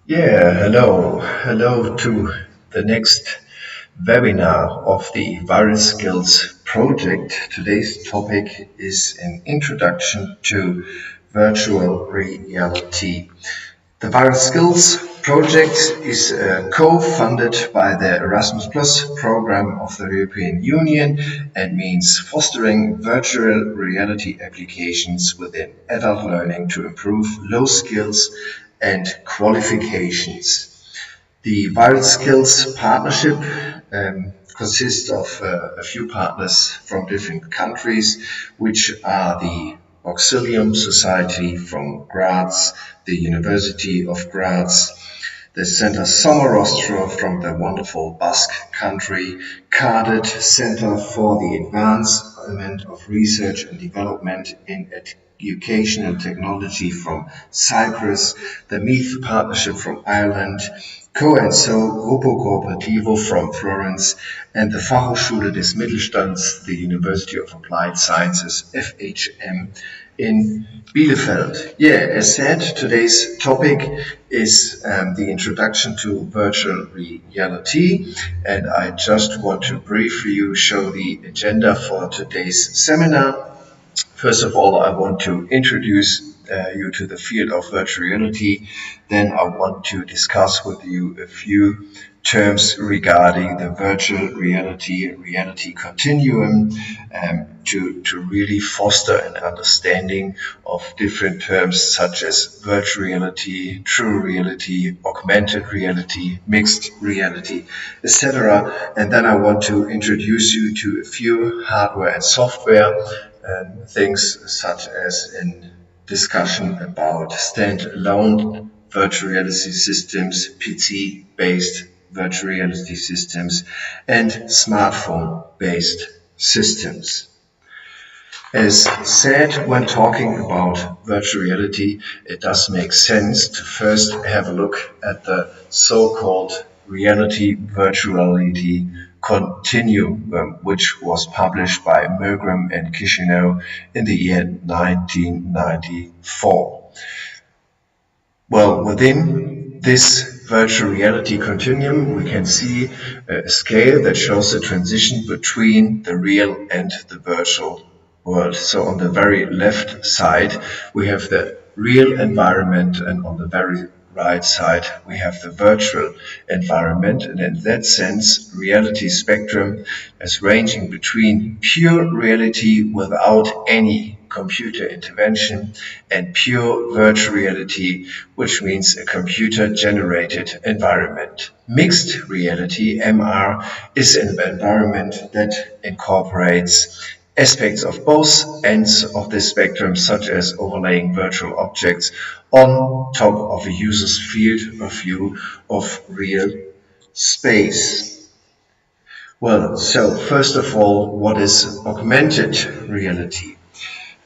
Yeah, hello to the next webinar of the Viral Skills project. Today's topic is an introduction to virtual reality. The Viral Skills project is co-funded by the Erasmus Plus program of the European Union and means fostering virtual reality applications within adult learning to improve low skills and qualifications. The Viral Skills partnership consists of a few partners from different countries, which are the Auxilium Society from Graz, the University of Graz, the Center Somorrostro from the wonderful Basque country, CADET, Center for the Advancement of Research and Development in Education and Technology from Cyprus, the MEATH Partnership from Ireland, Co&So Gruppo Cooperativo from Florence, and the Fachhochschule des Mittelstands, the University of Applied Sciences, FHM, in Bielefeld. Yeah, as said, today's topic is the introduction to virtual reality, and I just want to briefly show the agenda for today's seminar. First of all, I want to introduce you to the field of virtual reality. Then I want to discuss with you a few terms regarding the virtual reality continuum, to really foster an understanding of different terms such as virtual reality, true reality, augmented reality, mixed reality, etc. And then I want to introduce you to a few hardware and software things such as in discussion about standalone virtual reality systems, PC-based virtual reality systems, and smartphone-based systems. As said, when talking about virtual reality, it does make sense to first have a look at the so-called Virtuality Continuum, which was published by Milgram and Chisinau in the year 1994. Well, within this virtual reality continuum, we can see a scale that shows the transition between the real and the virtual world. So on the very left side, we have the real environment, and on the very right side, we have the virtual environment. And in that sense, reality spectrum is ranging between pure reality without any computer intervention and pure virtual reality, which means a computer-generated environment. Mixed reality, MR, is an environment that incorporates aspects of both ends of the spectrum, such as overlaying virtual objects on top of a user's field of view of real space. Well, so first of all, what is augmented reality?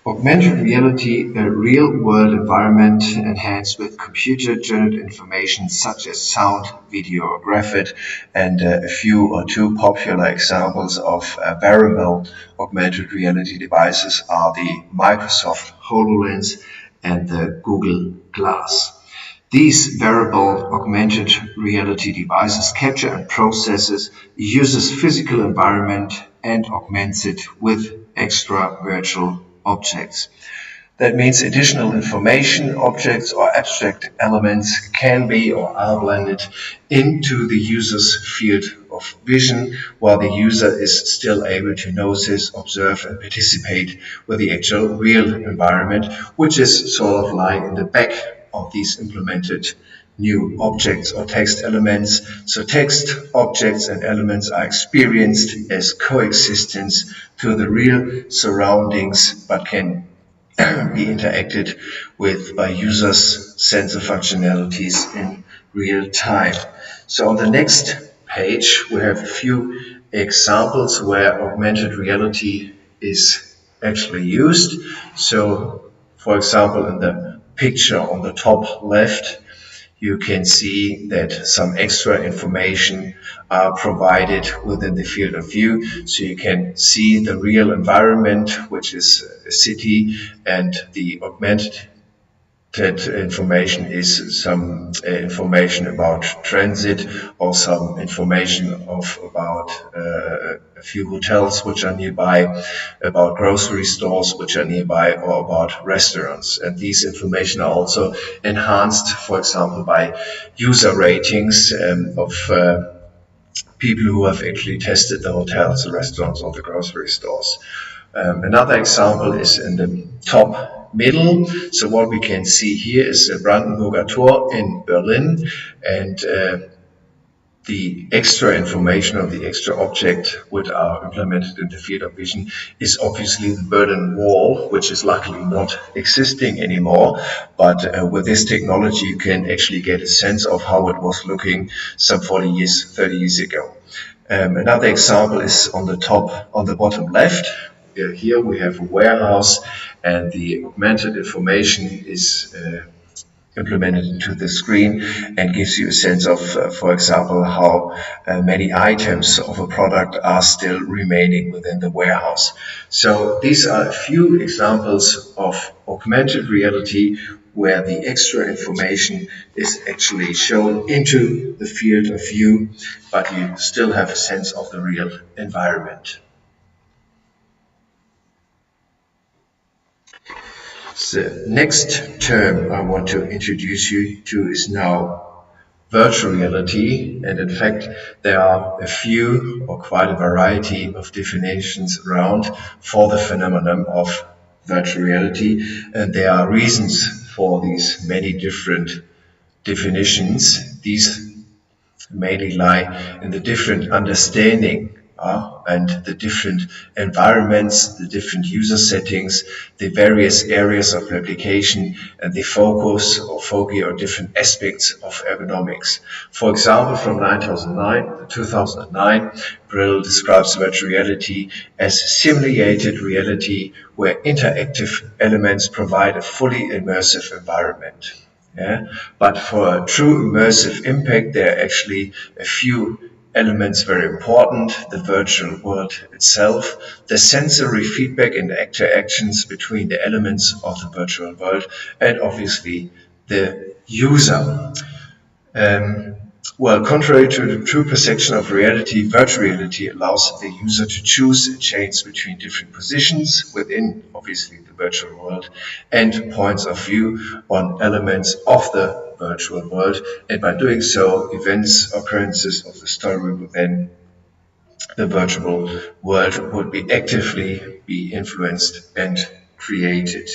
Augmented reality, a real-world environment enhanced with computer-generated information such as sound, video, or graphic, and a few or two popular examples of wearable augmented reality devices are the Microsoft HoloLens and the Google Glass. These wearable augmented reality devices capture and processes the user's physical environment and augments it with extra virtual objects. That means additional information, objects, or abstract elements can be or are blended into the user's field of vision, while the user is still able to notice, observe, and participate with the actual real environment, which is sort of lying in the back of these implemented new objects or text elements. So text, objects, and elements are experienced as coexistence to the real surroundings, but can be interacted with by users' sensor functionalities in real time. So on the next page, we have a few examples where augmented reality is actually used. So, for example, in the picture on the top left, you can see that some extra information are provided within the field of view. So you can see the real environment, which is a city, and the augmented that information is some information about transit, or some information about a few hotels which are nearby, about grocery stores which are nearby, or about restaurants. And these information are also enhanced, for example, by user ratings of people who have actually tested the hotels, the restaurants, or the grocery stores. Another example is in the top middle. So what we can see here is the Brandenburger Tor in Berlin, and the extra information or the extra object which are implemented in the field of vision is obviously the Berlin Wall, which is luckily not existing anymore. But with this technology, you can actually get a sense of how it was looking some 40 years, 30 years ago. Another example is on the bottom left. Here we have a warehouse, and the augmented information is implemented into the screen and gives you a sense of, for example, how many items of a product are still remaining within the warehouse. So these are a few examples of augmented reality where the extra information is actually shown into the field of view, but you still have a sense of the real environment. The next term I want to introduce you to is now virtual reality, and in fact there are a few or quite a variety of definitions around for the phenomenon of virtual reality, and there are reasons for these many different definitions. These mainly lie in the different understanding and the different environments, the different user settings, the various areas of application, and the focus or foci or different aspects of ergonomics. For example, from 2009, Brill describes virtual reality as simulated reality where interactive elements provide a fully immersive environment. Yeah? But for a true immersive impact, there are actually a few elements very important: the virtual world itself, the sensory feedback and interactions between the elements of the virtual world, and obviously the user. Well, contrary to the true perception of reality, virtual reality allows the user to choose and change between different positions within, obviously, the virtual world and points of view on elements of the virtual world. And by doing so, events, occurrences of the story within the virtual world would be actively be influenced and created.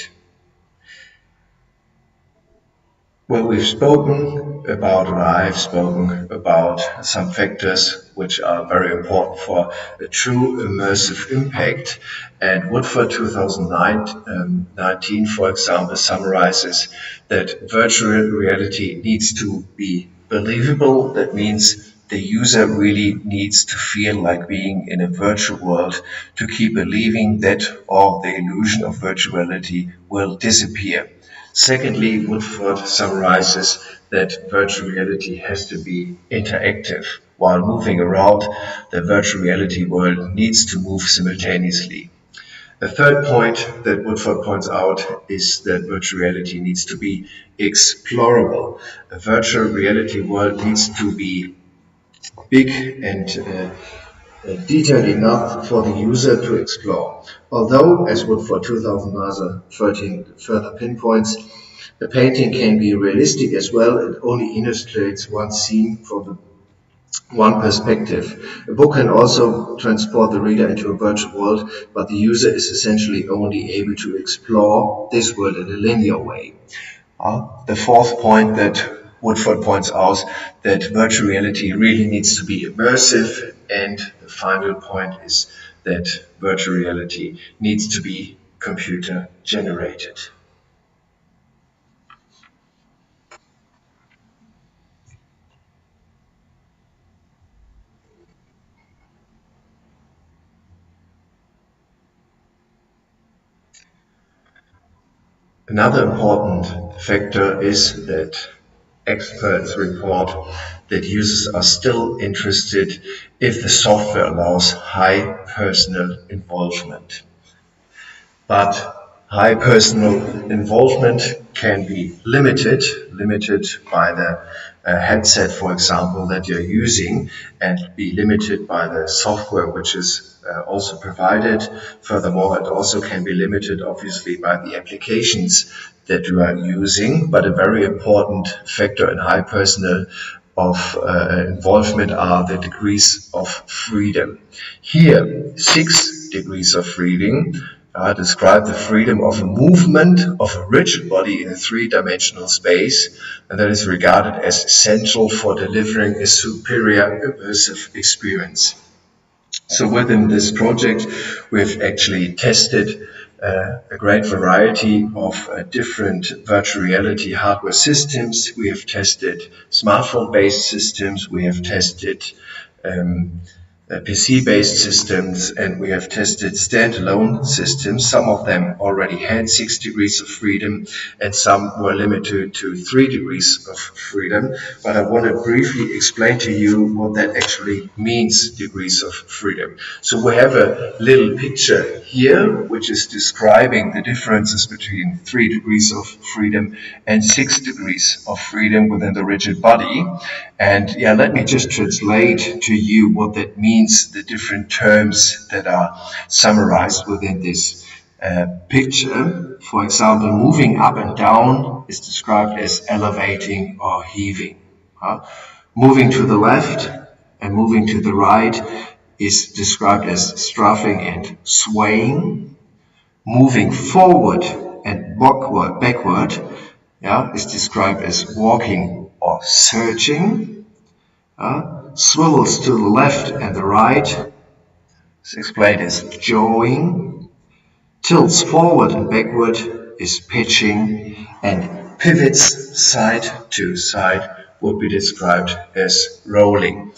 Well, we've spoken about, or I've spoken about some factors which are very important for a true immersive impact. And Woodford 2019, for example, summarizes that virtual reality needs to be believable. That means the user really needs to feel like being in a virtual world to keep believing that or the illusion of virtuality will disappear. Secondly, Woodford summarizes that virtual reality has to be interactive. While moving around, the virtual reality world needs to move simultaneously. The third point that Woodford points out is that virtual reality needs to be explorable. A virtual reality world needs to be big and detailed enough for the user to explore. Although, as Woodford 2013 further pinpoints, the painting can be realistic as well. It only illustrates one scene from the one perspective. A book can also transport the reader into a virtual world, but the user is essentially only able to explore this world in a linear way. The fourth point that Woodford points out, that virtual reality really needs to be immersive, and the final point is that virtual reality needs to be computer generated. Another important factor is that experts report that users are still interested if the software allows high personal involvement. But high personal involvement can be limited by the headset, for example, that you're using, and be limited by the software which is also provided. Furthermore, it also can be limited, obviously, by the applications that you are using. But a very important factor in high personal of involvement are the degrees of freedom. Here, 6 degrees of freedom describe the freedom of movement of a rigid body in a 3-dimensional space, and that is regarded as essential for delivering a superior immersive experience. So within this project, we've actually tested a great variety of different virtual reality hardware systems. We have tested smartphone-based systems, we have tested PC-based systems, and we have tested standalone systems. Some of them already had 6 degrees of freedom, and some were limited to 3 degrees of freedom. But I want to briefly explain to you what that actually means, degrees of freedom. So we have a little picture here, which is describing the differences between 3 degrees of freedom and 6 degrees of freedom within the rigid body. And let me just translate to you what that means, the different terms that are summarized within this picture. For example, moving up and down is described as elevating or heaving. Moving to the left and moving to the right is described as strafing and swaying. Moving forward and backward is described as walking or surging. Swivels to the left and the right is explained as jawing. Tilts forward and backward is pitching, and pivots side to side would be described as rolling.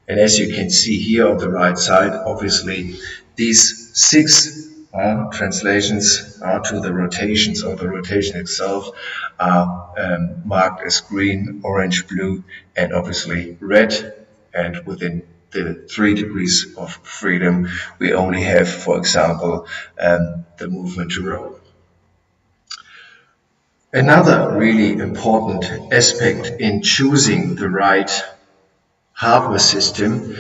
And as you can see here on the right side, obviously these 6 translations to the rotations or the rotation itself are marked as green, orange, blue, and obviously red. And within the 3 degrees of freedom, we only have, for example, the movement to roll. Another really important aspect in choosing the right hardware system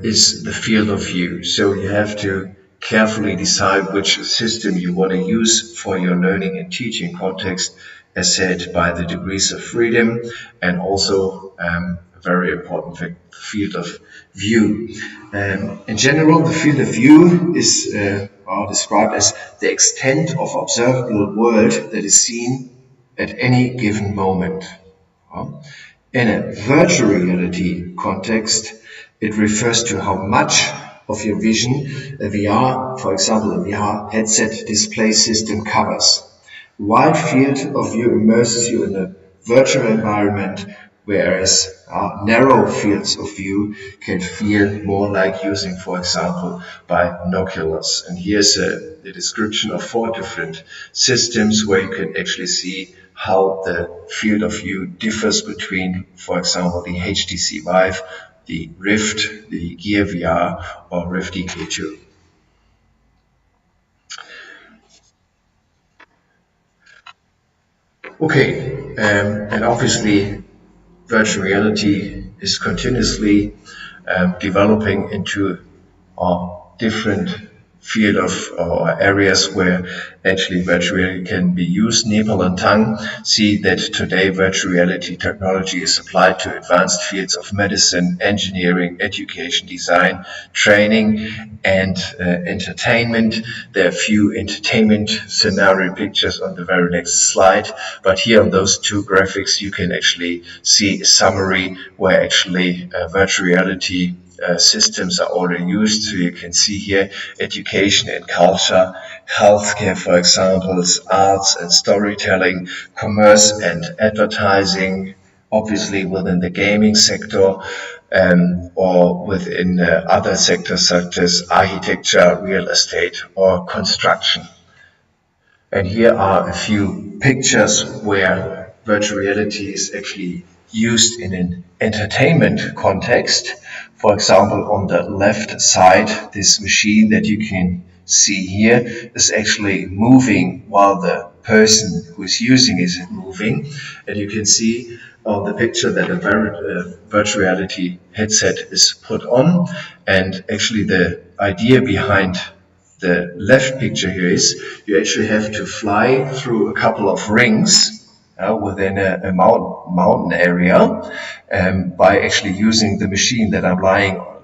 is the field of view. So you have to carefully decide which system you want to use for your learning and teaching context, as said, by the degrees of freedom, and also a very important field of view. In general, the field of view is described as the extent of observable world that is seen at any given moment. In a virtual reality context, it refers to how much of your vision a VR, for example, a VR headset display system covers. Wide field of view immerses you in a virtual environment, whereas narrow fields of view can feel more like using, for example, binoculars. And here's a description of 4 different systems where you can actually see how the field of view differs between, for example, the HTC Vive, the Rift, the Gear VR, or Rift DK2. Okay, and obviously virtual reality is continuously developing into different field of areas where actually virtual reality can be used. Nepal and Tang see that today virtual reality technology is applied to advanced fields of medicine, engineering, education, design, training, and entertainment. There are few entertainment scenario pictures on the very next slide, but here on those 2 graphics you can actually see a summary where actually virtual reality systems are already used. So you can see here education and culture, healthcare, for example, arts and storytelling, commerce and advertising, obviously within the gaming sector, or within other sectors such as architecture, real estate, or construction. And here are a few pictures where virtual reality is actually used in an entertainment context. For example, on the left side, this machine that you can see here is actually moving while the person who is using is moving. And you can see on the picture that a virtual reality headset is put on. And actually the idea behind the left picture here is you actually have to fly through a couple of rings within a mountain area by actually using the machine that I'm lying on.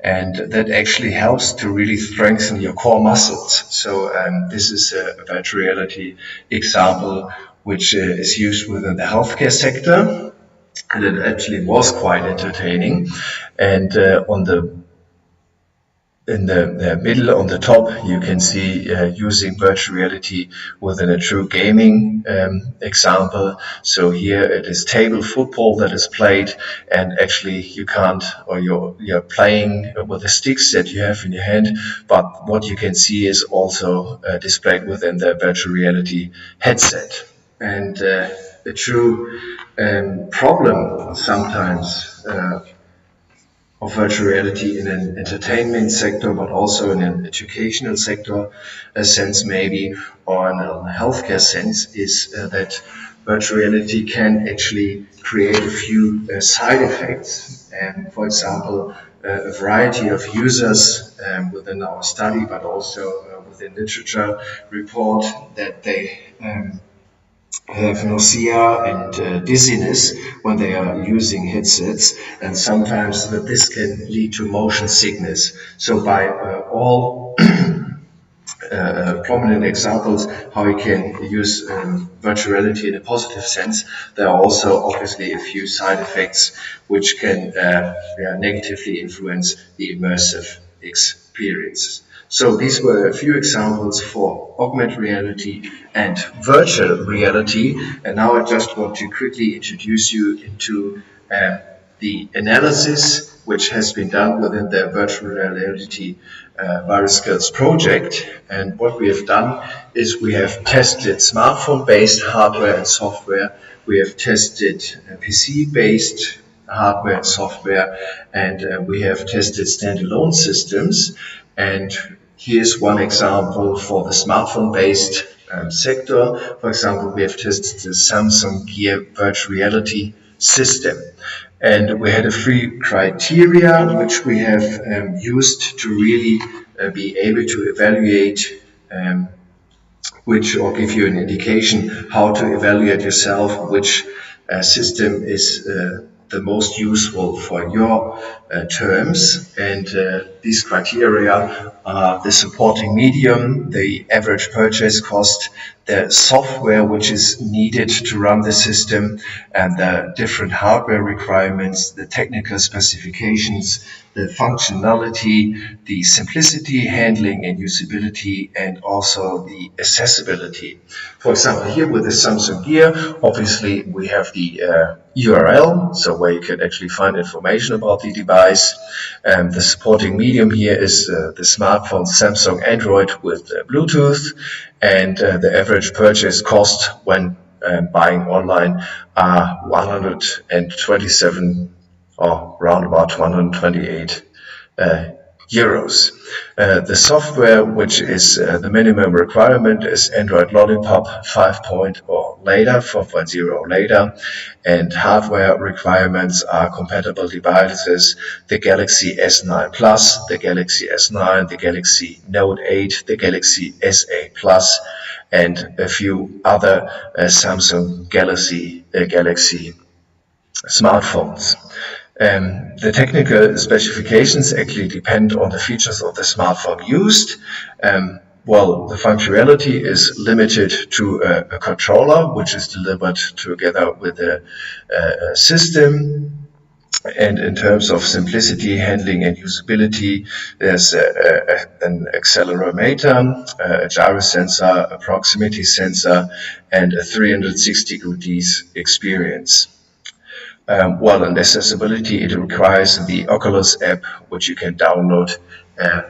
And that actually helps to really strengthen your core muscles. So this is a virtual reality example which is used within the healthcare sector. And it actually was quite entertaining. And in the middle on the top, you can see using virtual reality within a true gaming example. So here it is table football that is played, and actually you can't, or you're playing with the sticks that you have in your hand, but what you can see is also displayed within the virtual reality headset. And a true problem sometimes of virtual reality in an entertainment sector, but also in an educational sector sense maybe, or in a healthcare sense, is that virtual reality can actually create a few side effects. And for example, a variety of users within our study, but also within literature, report that they have nausea and dizziness when they are using headsets, and sometimes that this can lead to motion sickness. So by all prominent examples how we can use virtual reality in a positive sense, there are also obviously a few side effects which can negatively influence the immersive experiences. So these were a few examples for augmented reality and virtual reality, and now I just want to quickly introduce you into the analysis which has been done within the virtual reality virus skills project. And what we have done is we have tested smartphone-based hardware and software, we have tested PC-based hardware and software, and we have tested standalone systems. And here's one example for the smartphone-based sector. For example, we have tested the Samsung Gear virtual reality system. And we had a few criteria which we have used to really be able to evaluate which, or give you an indication how to evaluate yourself, which system is the most useful for your terms. And these criteria are the supporting medium, the average purchase cost, the software which is needed to run the system, and the different hardware requirements, the technical specifications, the functionality, the simplicity, handling, and usability, and also the accessibility. For example, here with the Samsung Gear, obviously we have the URL, so where you can actually find information about the device. The supporting medium here is the smartphone Samsung Android with Bluetooth, and the average purchase cost when buying online are 127 or round about 128 euros. The software, which is the minimum requirement, is Android Lollipop 5 or later, 4.0 or later, and hardware requirements are compatible devices, the Galaxy S9 Plus, the Galaxy S9, the Galaxy Note 8, the Galaxy S8 Plus, and a few other Samsung Galaxy smartphones. The technical specifications actually depend on the features of the smartphone used. Well, the functionality is limited to a controller, which is delivered together with a system. And in terms of simplicity, handling, and usability, there's an accelerometer, a gyro sensor, a proximity sensor, and a 360 degrees experience. Well, in accessibility, it requires the Oculus app, which you can download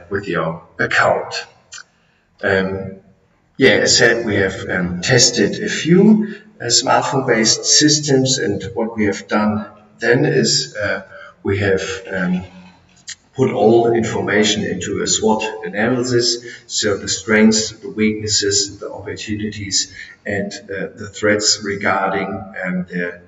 with your account. As said, we have tested a few smartphone-based systems, and what we have done then is we have put all the information into a SWOT analysis, so the strengths, the weaknesses, the opportunities, and the threats regarding the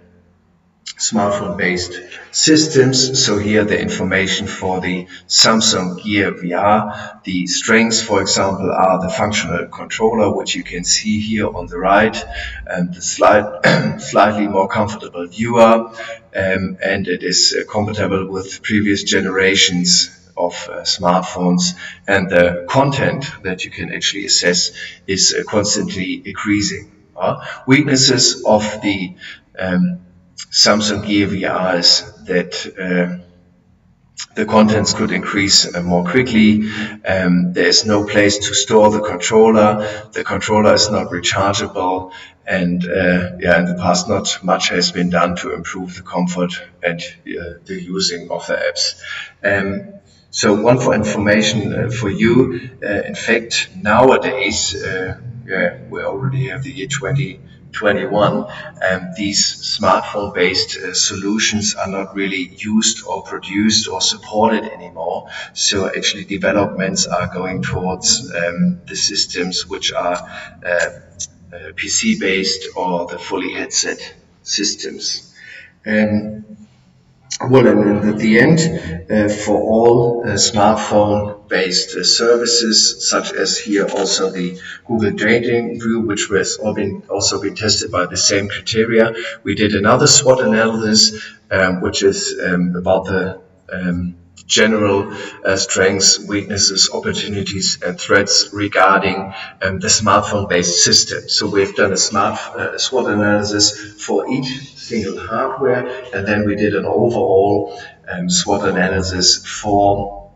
smartphone-based systems. So here the information for the Samsung Gear VR. The strengths, for example, are the functional controller, which you can see here on the right, and the slightly more comfortable viewer, and it is compatible with previous generations of smartphones, and the content that you can actually assess is constantly increasing. Weaknesses of the Samsung Gear VR is that the contents could increase more quickly. There is no place to store the controller. The controller is not rechargeable, and in the past, not much has been done to improve the comfort and the using of the apps. So one for information for you, in fact, nowadays, we already have the year 2021, these smartphone-based solutions are not really used or produced or supported anymore. So actually developments are going towards the systems which are PC-based or the fully headset systems. Well, and at the end, for all smartphone-based services, such as here also the Google Trading View, which has also been tested by the same criteria, we did another SWOT analysis, which is about the general strengths, weaknesses, opportunities, and threats regarding the smartphone-based system. So we've done a SWOT analysis for each single hardware, and then we did an overall SWOT analysis for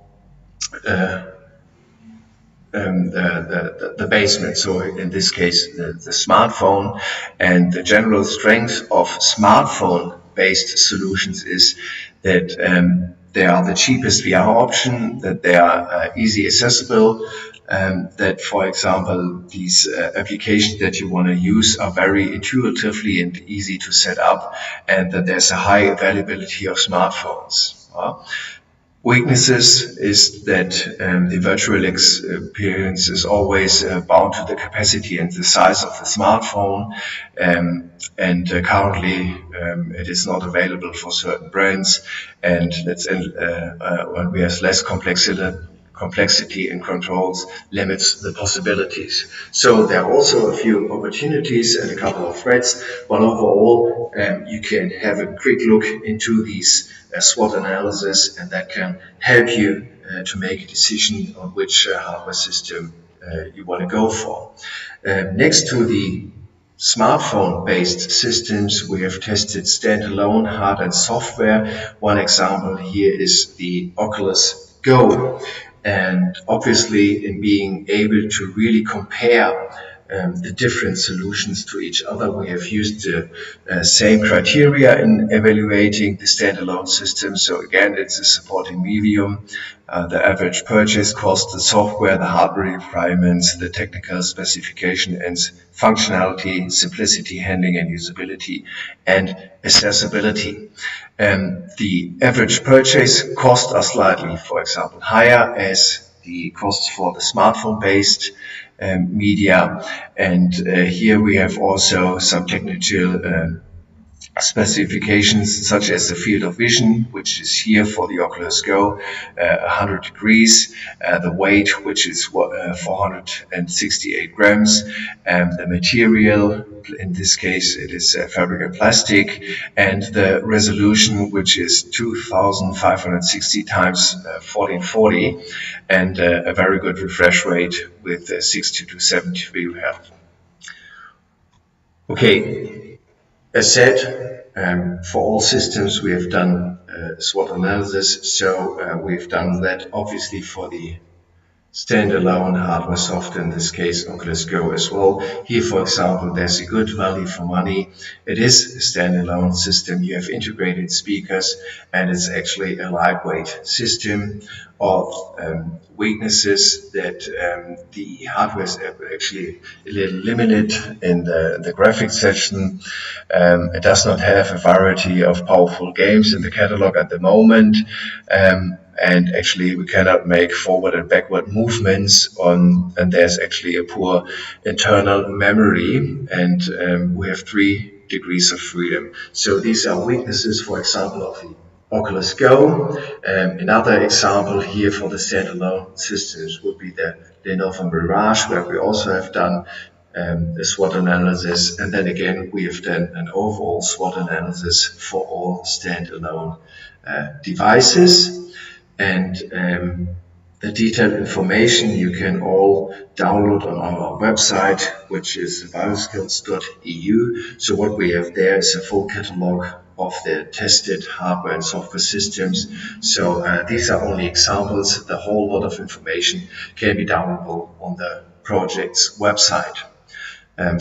the basement. So in this case, the smartphone. And the general strength of smartphone-based solutions is that they are the cheapest VR option, that they are easy accessible, that, for example, these applications that you want to use are very intuitively and easy to set up, and that there's a high availability of smartphones. Weaknesses is that the virtual experience is always bound to the capacity and the size of the smartphone, and currently it is not available for certain brands, and when we have less complexity in controls limits the possibilities. So there are also a few opportunities and a couple of threats, but overall you can have a quick look into these SWOT analysis, and that can help you to make a decision on which hardware system you want to go for. Next to the smartphone-based systems, we have tested standalone hardware and software. One example here is the Oculus Go. And obviously, in being able to really compare the different solutions to each other, we have used the same criteria in evaluating the standalone system. So again, it's a supporting medium, the average purchase cost, the software, the hardware requirements, the technical specification and functionality, simplicity, handling and usability, and accessibility. The average purchase costs are slightly, for example, higher as the costs for the smartphone-based media. And here we have also some technical specifications, such as the field of vision, which is here for the Oculus Go, 100 degrees, the weight, which is 468 grams, the material, in this case it is fabric and plastic, and the resolution, which is 2560 times 1440, and a very good refresh rate with 60 to 73 Hz. Okay, as said, for all systems we have done SWOT analysis, so we've done that obviously for the standalone hardware software, in this case Oculus Go as well. Here, for example, there's a good value for money. It is a standalone system. You have integrated speakers, and it's actually a lightweight system. of weaknesses that the hardware is actually a little limited in the graphics section. It does not have a variety of powerful games in the catalog at the moment. And actually we cannot make forward and backward movements and there's actually a poor internal memory, and we have 3 degrees of freedom. So these are weaknesses, for example, of the Oculus Go. Another example here for the standalone systems would be the Lenovo Mirage, where we also have done a SWOT analysis, and then again we have done an overall SWOT analysis for all standalone devices. And the detailed information you can all download on our website, which is bioskills.eu. So what we have there is a full catalog of the tested hardware and software systems. So these are only examples. The whole lot of information can be downloadable on the project's website.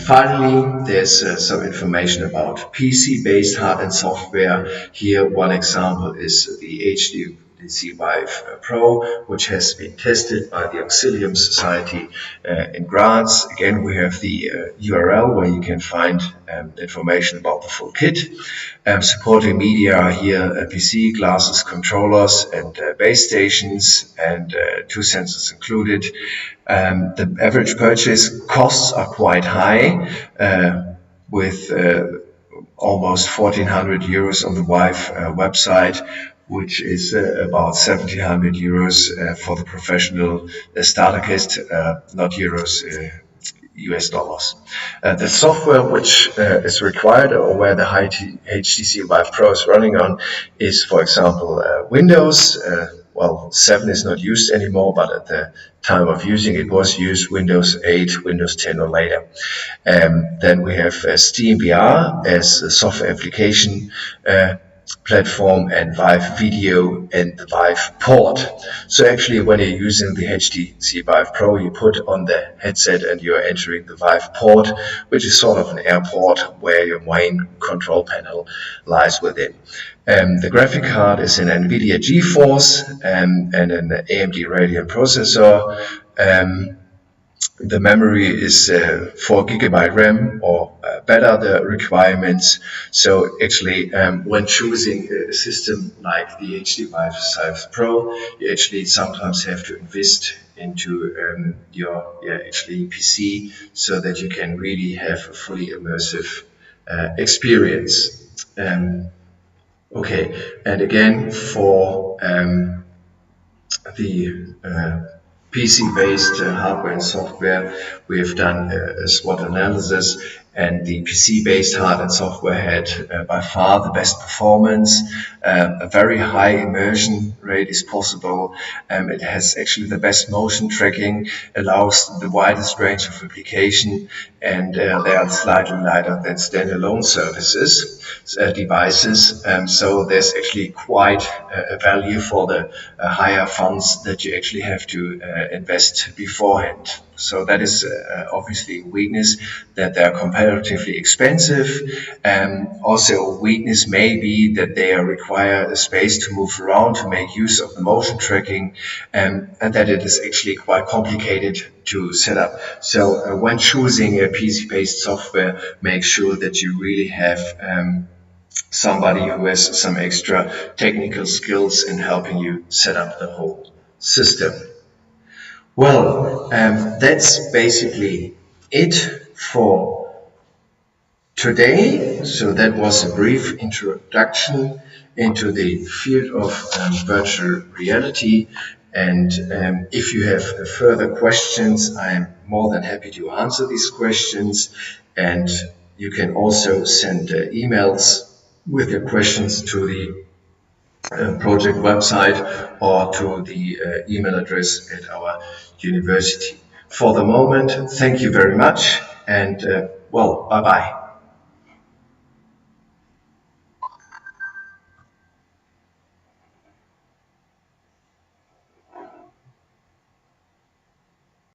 Finally, there's some information about PC-based hardware and software. Here, one example is the HTC Vive Pro, which has been tested by the Auxilium Society in Graz. Again, we have the URL where you can find information about the full kit. Supporting media are here PC, glasses, controllers, and base stations, and 2 sensors included. The average purchase costs are quite high, with almost 1,400 euros on the Vive website, which is about 1,700 euros for the professional starter kit, not euros, US dollars. The software which is required, or where the HTC Vive Pro is running on, is, for example, Windows. Well, 7 is not used anymore, but at the time of using it was used Windows 8, Windows 10 or later. Then we have SteamVR as a software application platform, and Vive Video and the Vive Port. So actually when you're using the HTC Vive Pro, you put on the headset and you're entering the Vive Port, which is sort of an airport where your main control panel lies within. The graphic card is an NVIDIA GeForce and an AMD Radeon processor. The memory is 4 GB RAM or better, the requirements. So actually when choosing a system like the HTC Vive Pro, you actually sometimes have to invest into your actually PC, so that you can really have a fully immersive experience. Okay, and again for the PC-based hardware and software, we have done a SWOT analysis, and the PC-based hardware and software had by far the best performance. A very high immersion rate is possible. It has actually the best motion tracking, allows the widest range of application, and they are slightly lighter than standalone devices. So there's actually quite a value for the higher funds that you actually have to invest beforehand. So that is obviously a weakness, that they are comparatively expensive. Also a weakness may be that they require a space to move around to make use of the motion tracking, and that it is actually quite complicated to set up. So when choosing a PC-based software, make sure that you really have somebody who has some extra technical skills in helping you set up the whole system. Well, that's basically it for today. So that was a brief introduction into the field of virtual reality. And if you have further questions, I'm more than happy to answer these questions. And you can also send emails with your questions to the project website or to the email address at our university. For the moment, thank you very much, and well, bye-bye.